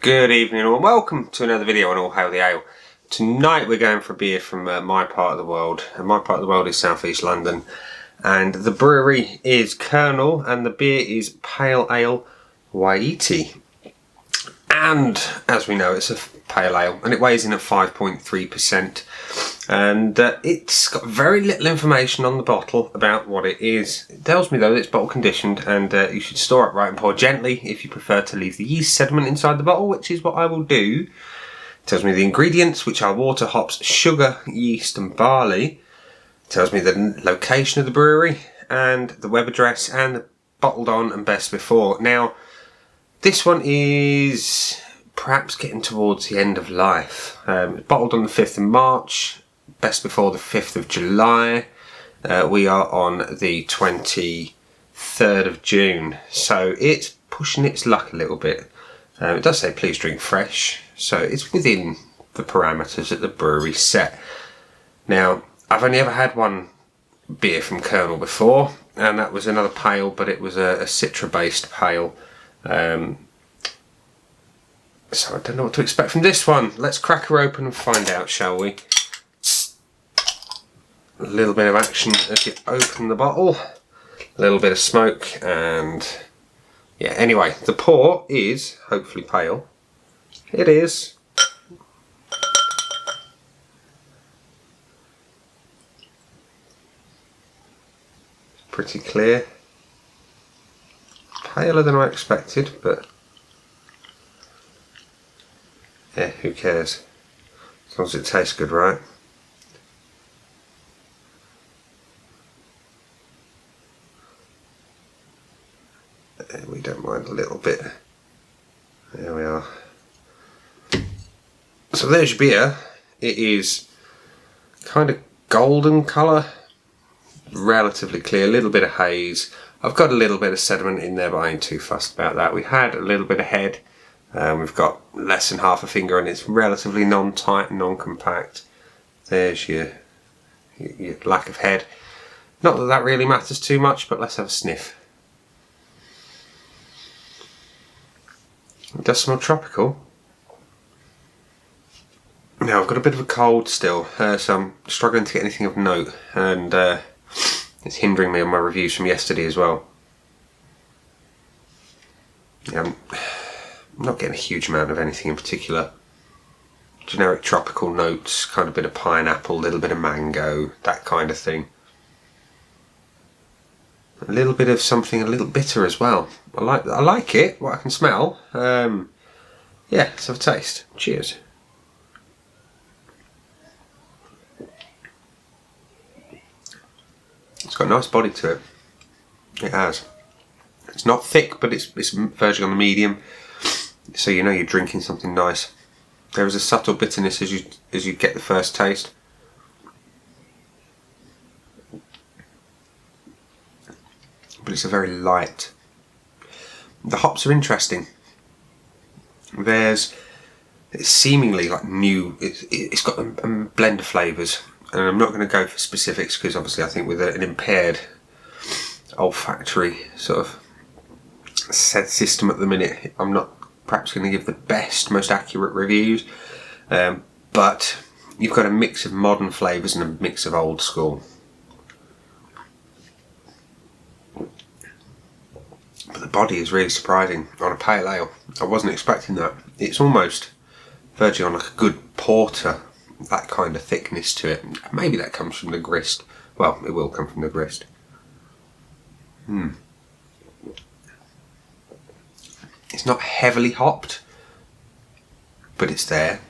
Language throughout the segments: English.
Good evening and welcome to another video on All Hail the Ale. Tonight we're going for a beer from my part of the world, and my part of the world is South East London, and the brewery is Kernel and the beer is Pale Ale Wai-iti. And as we know, it's a pale ale and it weighs in at 5.3%, and it's got very little information on the bottle about what it is. It tells me though that it's bottle conditioned and you should store it right and pour gently if you prefer to leave the yeast sediment inside the bottle, which is what I will do. It tells me the ingredients, which are water, hops, sugar, yeast and barley. It tells me the location of the brewery and the web address and the bottled on and best before. Now this one is perhaps getting towards the end of life. Bottled on the 5th of March, best before the 5th of July. We are on the 23rd of June, so it's pushing its luck a little bit. It does say please drink fresh, so it's within the parameters that the brewery set. Now, I've only ever had one beer from Kernel before, and that was another pale, but it was a Citra based pale. So I don't know what to expect from this one. Let's crack her open and find out, shall we? A little bit of action as you open the bottle, a little bit of smoke, and yeah, anyway, the pour is hopefully pale. It is. Pretty clear. Paler than I expected, but yeah, who cares? As long as it tastes good, right? We don't mind a little bit. There we are. So there's your beer. It is kind of golden colour, relatively clear, a little bit of haze. I've got a little bit of sediment in there, but I ain't too fussed about that. We had a little bit of head. We've got less than half a finger and it's relatively non-tight and non-compact. There's your lack of head. Not that that really matters too much, but let's have a sniff. It does smell tropical. Now I've got a bit of a cold still, so I'm struggling to get anything of note, and it's hindering me on my reviews from yesterday as well. I'm not getting a huge amount of anything in particular. Generic tropical notes, kind of bit of pineapple, a little bit of mango, that kind of thing. A little bit of something a little bitter as well. I like it, what I can smell. Yeah, let's have a taste. Cheers. It's got a nice body to it. It has. It's not thick, but it's verging on the medium, so you know you're drinking something nice. There is a subtle bitterness as you get the first taste. But it's a very light. The hops are interesting. It's seemingly like new. It's got a blend of flavours, and I'm not going to go for specifics because obviously I think with an impaired olfactory sort of system at the minute, I'm not perhaps going to give the best, most accurate reviews. But you've got a mix of modern flavours and a mix of old school. But the body is really surprising on a pale ale. I wasn't expecting that. It's almost verging on like a good porter, that kind of thickness to it. Maybe that comes from the grist. Well, it will come from the grist. It's not heavily hopped, but it's there.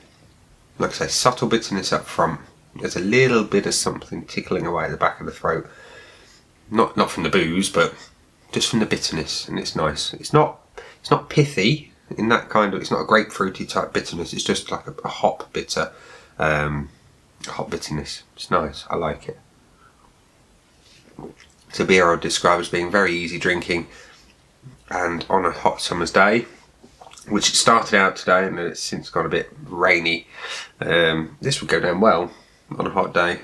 Like I say, subtle bitterness up front. There's a little bit of something tickling away at the back of the throat. Not from the booze, but just from the bitterness, and it's nice. It's not pithy in that kind of. It's not a grapefruity type bitterness. It's just like a hop bitter, hop bitterness. It's nice. I like it. It's a beer I would describe as being very easy drinking, and on a hot summer's day, which it started out today, and it's since got a bit rainy. This would go down well on a hot day.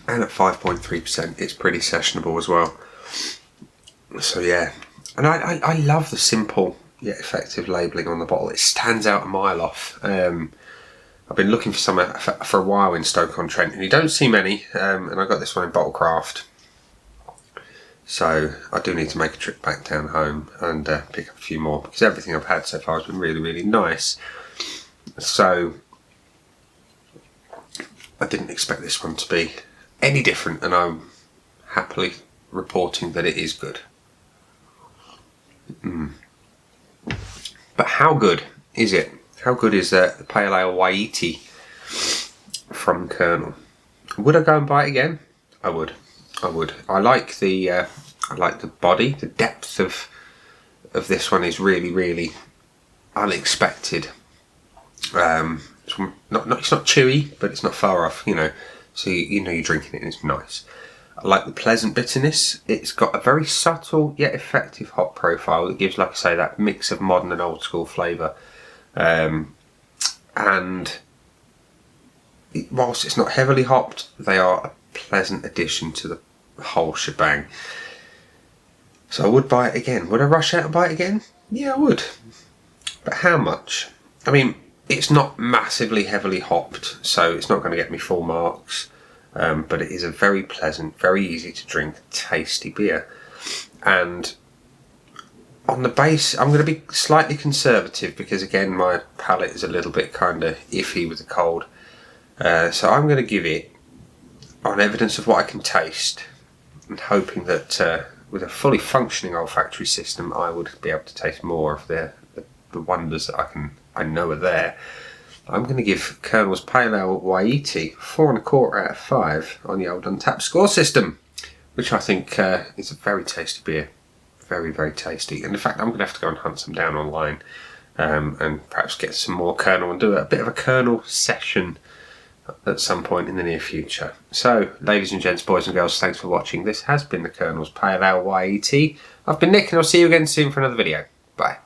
And at 5.3%, it's pretty sessionable as well. So yeah, and I love the simple yet effective labelling on the bottle. It stands out a mile off. I've been looking for some for a while in Stoke-on-Trent, and you don't see many, and I got this one in Bottlecraft. So I do need to make a trip back down home and pick up a few more, because everything I've had so far has been really, really nice. So I didn't expect this one to be any different, and I'm happily reporting that it is good. But how good is it? How good is the Pale Ale Wai-iti from Kernel? Would I go and buy it again? I would. I like the body. The depth of this one is really, really unexpected. It's not chewy, but it's not far off. So you know you're drinking it and it's nice. I like the pleasant bitterness. It's got a very subtle yet effective hop profile that gives, like I say, that mix of modern and old school flavour. And whilst it's not heavily hopped, they are a pleasant addition to the whole shebang. So I would buy it again. Would I rush out and buy it again? Yeah, I would. But how much? I mean, it's not massively heavily hopped, so it's not going to get me full marks. But it is a very pleasant, very easy to drink, tasty beer. And on the base, I'm going to be slightly conservative because, again, my palate is a little bit kind of iffy with the cold. So I'm going to give it, on evidence of what I can taste, and hoping that with a fully functioning olfactory system, I would be able to taste more of the wonders that I know are there. I'm going to give Kernel's Pale Ale Wai-iti 4.25 out of 5 on the old Untapped score system, which I think is a very tasty beer. Very, very tasty. And in fact, I'm going to have to go and hunt some down online and perhaps get some more Kernel and do a bit of a Kernel session at some point in the near future. So, ladies and gents, boys and girls, thanks for watching. This has been the Kernel's Pale Ale Wai-iti. I've been Nick, and I'll see you again soon for another video. Bye.